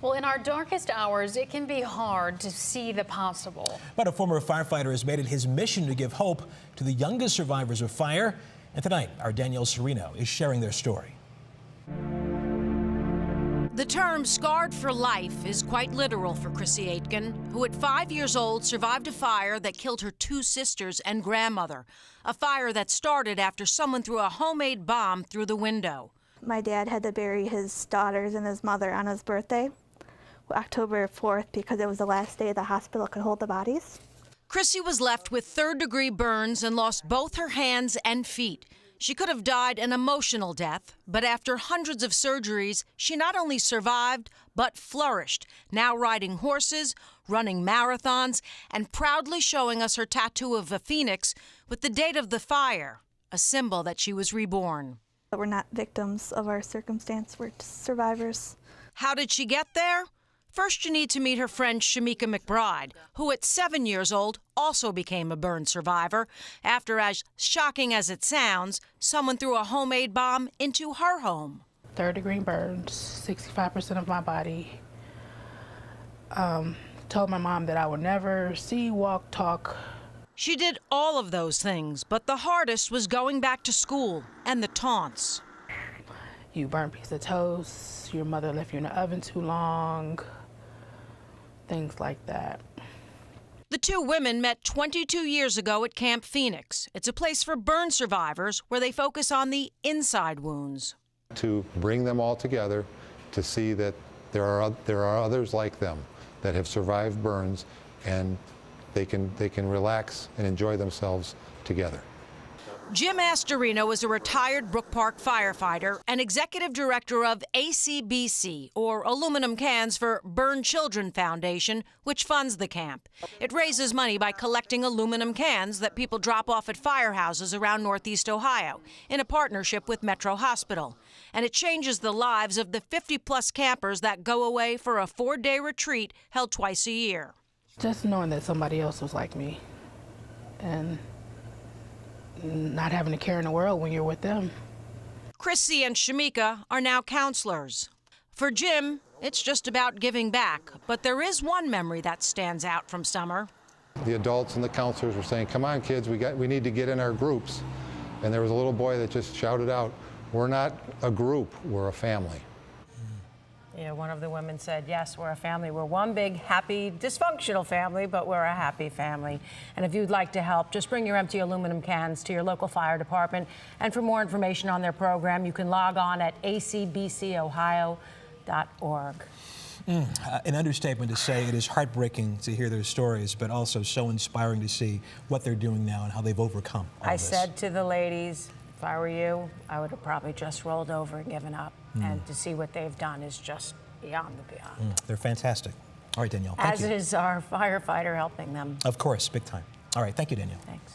Well, in our darkest hours, it can be hard to see the possible. But a former firefighter has made it his mission to give hope to the youngest survivors of fire. And tonight, our Danielle Serino is sharing their story. The term scarred for life is quite literal for Chrissy Aitken, who at 5 years old survived a fire that killed her 2 sisters and grandmother. A fire that started after someone threw a homemade bomb through the window. My dad had to bury his daughters and his mother on his birthday, October 4th, because it was the last day the hospital could hold the bodies. Chrissy was left with third-degree burns and lost both her hands and feet. She could have died an emotional death, but after hundreds of surgeries, she not only survived, but flourished, now riding horses, running marathons, and proudly showing us her tattoo of a phoenix with the date of the fire, a symbol that she was reborn. We're not victims of our circumstance, we're survivors. How did she get there? First, you need to meet her friend Shamika McBride, who at 7 years old also became a burn survivor after, as shocking as it sounds, someone threw a homemade bomb into her home. Third-degree burns, 65% of my body. Told my mom that I would never see, walk, talk. She did all of those things, but the hardest was going back to school and the taunts. You burnt a piece of toast, your mother left you in the oven too long, things like that. The 2 women met 22 years ago at Camp Phoenix. It's a place for burn survivors where they focus on the inside wounds. To bring them all together to see that there are others like them that have survived burns, and they can relax and enjoy themselves together. Jim Astorino is a retired Brook Park firefighter and executive director of ACBC, or Aluminum Cans for Burn Children Foundation, which funds the camp. It raises money by collecting aluminum cans that people drop off at firehouses around Northeast Ohio in a partnership with Metro Hospital. And it changes the lives of the 50-plus campers that go away for a 4-day retreat held twice a year. Just knowing that somebody else was like me and not having a care in the world when you're with them. Chrissy and Shamika are now counselors. For Jim, it's just about giving back, but there is one memory that stands out from summer. The adults and the counselors were saying, "Come on, kids, we need to get in our groups." And there was a little boy that just shouted out, "We're not a group, we're a family." You know, one of the women said, yes, we're a family. We're one big, happy, dysfunctional family, but we're a happy family. And if you'd like to help, just bring your empty aluminum cans to your local fire department. And for more information on their program, you can log on at acbcohio.org. An understatement to say it is heartbreaking to hear their stories, but also so inspiring to see what they're doing now and how they've overcome all I this. said to the ladies, if I were you, I would have probably just rolled over and given up. And to see what they've done is just beyond the beyond. They're fantastic. All right, Danielle, thank you. As is our firefighter helping them. Of course, big time. All right, thank you, Danielle. Thanks.